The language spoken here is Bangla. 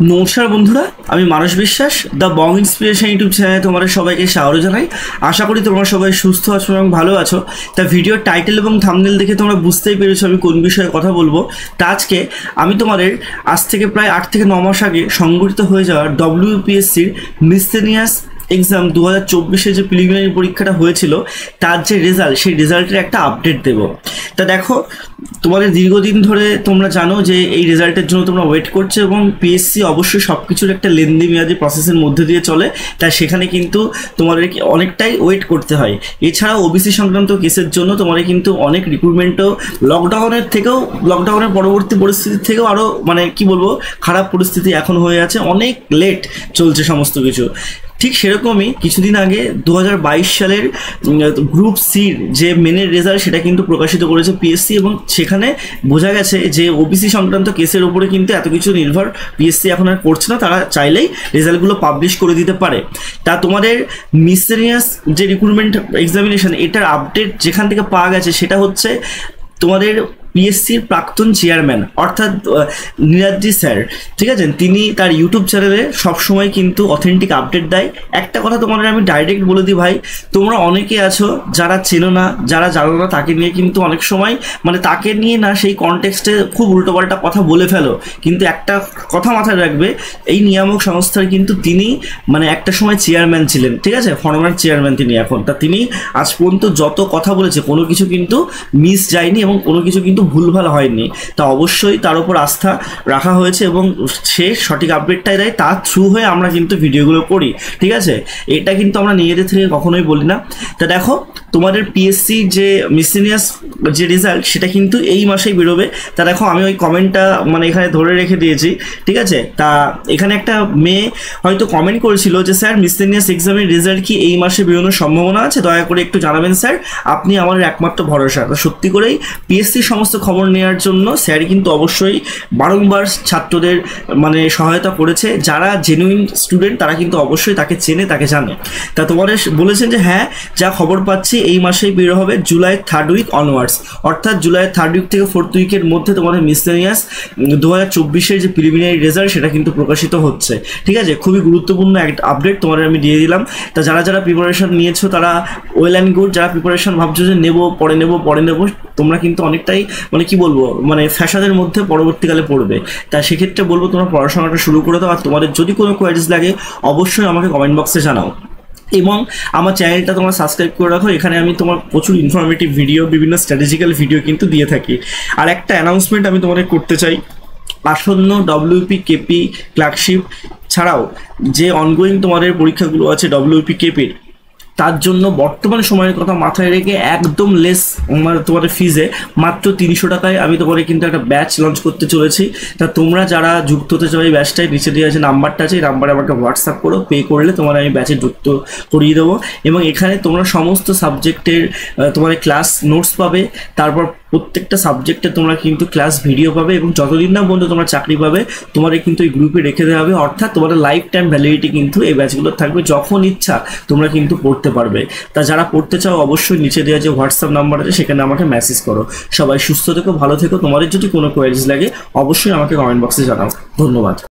নমস্কার বন্ধুরা, আমি মানস বিশ্বাস দ্য বং ইন্সপিরেশন ইউটিউব চ্যানেলে তোমাদের সবাইকে স্বাগত জানাই। আশা করি তোমরা সবাই সুস্থ আছো এবং ভালো আছো। তা ভিডিওর টাইটেল এবং থাম্বনেল দেখে তোমরা বুঝতেই পেরেছো আমি কোন বিষয়ে কথা বলবো। তা আজকে আমি তোমাদের আজ থেকে প্রায় 8 থেকে 9 মাস আগে সংগঠিত হয়ে যাওয়ার WPSCর মিসসেলিনিয়াস এক্সাম 2024 যে প্রিলিমিনারি পরীক্ষাটা হয়েছিল তার যে রেজাল্ট, সেই রেজাল্টের একটা আপডেট দেব। তা দেখো, তোমাদের দীর্ঘদিন ধরে তোমরা জানো যে এই রেজাল্টের জন্য তোমরা ওয়েট করছো এবং পিএসসি অবশ্যই সব কিছুর একটা লেনদি মেয়াদি প্রসেসের মধ্যে দিয়ে চলে, তাই সেখানে কিন্তু তোমাদেরকে অনেকটাই ওয়েট করতে হয়। এছাড়াও ওবিসি সংক্রান্ত কেসের জন্য তোমাদের কিন্তু অনেক রিক্রুটমেন্টও লকডাউনের পরবর্তী পরিস্থিতি থেকেও আরও কি বলবো খারাপ পরিস্থিতি এখন হয়ে আছে, অনেক লেট চলছে সমস্ত কিছু। ঠিক সেরকমই কিছুদিন আগে 2022 সালের গ্রুপ সির যে মেনের রেজাল্ট সেটা কিন্তু প্রকাশিত করেছে পিএসসি, এবং সেখানে বোঝা গেছে যে ওবিসি সংক্রান্ত কেসের উপরে কিন্তু এত কিছু নির্ভর পিএসসি এখন আর করছে না, তারা চাইলেই রেজাল্টগুলো পাবলিশ করে দিতে পারে। তা তোমাদের মিসসেলিনিয়াস যে রিক্রুটমেন্ট এক্সামিনেশন এটার আপডেট যেখান থেকে পাওয়া গেছে সেটা হচ্ছে তোমাদের পিএসসির প্রাক্তন চেয়ারম্যান অর্থাৎ নীরাজ্জি স্যার, ঠিক আছে, তিনি তার ইউটিউব চ্যানেলে সবসময় কিন্তু অথেন্টিক আপডেট দেয়। একটা কথা তোমাদের আমি ডাইরেক্ট বলে দিই ভাই, তোমরা অনেকে আছো যারা চেনো না, যারা জানো না, তাকে নিয়ে কিন্তু অনেক সময় তাকে নিয়ে না সেই কনটেক্সটে খুব উল্টোপাল্টা কথা বলে ফেলো। কিন্তু একটা কথা মাথায় রাখবে, এই নিয়ামক সংস্থার কিন্তু তিনি একটা সময় চেয়ারম্যান ছিলেন, ঠিক আছে, ফরমার চেয়ারম্যান তিনি এখন। তা তিনি আজ পর্যন্ত যত কথা বলেছে কোনো কিছু কিন্তু মিস যায়নি এবং কোনো কিছু কিন্তু ভুলভাল হয়নি। তা অবশ্যই তার উপর আস্থা রাখা হয়েছে এবং সে সঠিক আপডেটটাই দেয়, তার থ্রু হয়ে আমরা কিন্তু ভিডিওগুলো করি, ঠিক আছে। এটা কিন্তু আমরা নিজেদের থেকে কখনোই বলি না। তা দেখো, তোমাদের পিএসসি যে মিসসেলিনিয়াস যে রেজাল্ট সেটা কিন্তু এই মাসেই বেরোবে। তা দেখো, আমি ওই কমেন্টটা এখানে ধরে রেখে দিয়েছি, ঠিক আছে। তা এখানে একটা মেয়ে হয়তো কমেন্ট করেছিল যে স্যার মিসসেলিনিয়াস এক্সামের রেজাল্ট কি এই মাসে বেরোনোর সম্ভাবনা আছে, দয়া করে একটু জানাবেন স্যার, আপনি আমার একমাত্র ভরসা। সত্যি করেই পিএসসির সমস্ত খবর নেওয়ার জন্য স্যার কিন্তু অবশ্যই বারংবার ছাত্রদের সহায়তা করেছে। যারা জেনুইন স্টুডেন্ট তারা কিন্তু অবশ্যই তাকে চেনে, তাকে জানে। তা তোমাদের বলেছেন যে হ্যাঁ, যা খবর পাচ্ছি এই মাসেই বের হবে, জুলাই 3rd উইক অনওয়ার্ডস, অর্থাৎ জুলাই 3rd উইক থেকে 4th উইকের মধ্যে তোমাদের মিসসেলিনিয়াস 2024 যে প্রিলিমিনারি রেজাল্ট সেটা কিন্তু প্রকাশিত হচ্ছে, ঠিক আছে। খুবই গুরুত্বপূর্ণ একটা আপডেট তোমাদের আমি দিয়ে দিলাম। তা যারা যারা প্রিপারেশন নিয়েছো তারা ওয়েল অ্যান্ড গুড, যারা প্রিপারেশন ভাবছো যে নেবো পরে নেবো তোমরা কিন্তু অনেকটাই ফ্যাশনের মধ্যে পরবর্তীকালে পড়বে। তাই সেক্ষেত্রে বলবো তোমরা পড়াশোনাটা শুরু করে দাও। আর তোমাদের যদি কোনো কোয়ারিজ লাগে অবশ্যই আমাকে কমেন্ট বক্সে জানাও এবং আমার চ্যানেলটা তোমরা সাবস্ক্রাইব করে রাখো। এখানে আমি তোমার প্রচুর ইনফরমেটিভ ভিডিও, বিভিন্ন স্ট্র্যাটেজিক্যাল ভিডিও কিন্তু দিয়ে থাকি। আর একটা অ্যানাউন্সমেন্ট আমি তোমাদের করতে চাই, আসন্ন WPKP ক্লার্কশিপ ছাড়াও যে অনগোয়িং তোমাদের পরীক্ষাগুলো আছে WPKPর, তার জন্য বর্তমান সময়ের কথা মাথায় রেখে একদম লেস তোমাদের ফিজে মাত্র 300 টাকায় আমি তোমাদের কিন্তু একটা ব্যাচ লঞ্চ করতে চলেছি। তা তোমরা যারা যুক্ত হতে চাও এই ব্যাচটায়, নিচে দেওয়া যে নাম্বারটা আছে এই নাম্বারে আমাকে হোয়াটসঅ্যাপ করো, পে করলে তোমার আমি ব্যাচে যুক্ত করিয়ে দেবো। এবং এখানে তোমরা সমস্ত সাবজেক্টের তোমাদের ক্লাস নোটস পাবে, তারপর প্রত্যেকটা সাবজেক্টে তোমরা কিন্তু ক্লাস ভিডিও পাবে এবং যতদিন না পর্যন্ত তোমরা চাকরি পাবে তোমাদের কিন্তু এই গ্রুপে রেখে দেওয়া হবে। অর্থাৎ তোমাদের লাইফ টাইম ভ্যালিডিটি কিন্তু এই ব্যাচগুলো থাকবে, যখন ইচ্ছা তোমরা কিন্তু পড়তে পারবে। তা যারা পড়তে চাও অবশ্যই নিচে দেওয়া যে হোয়াটসঅ্যাপ নাম্বার আছে সেখানে আমাকে মেসেজ করো। সবাই সুস্থ থেকো, ভালো থেকো। তোমাদের যদি কোনো কোয়ারিজ লাগে অবশ্যই আমাকে কমেন্ট বক্সে জানাও। ধন্যবাদ।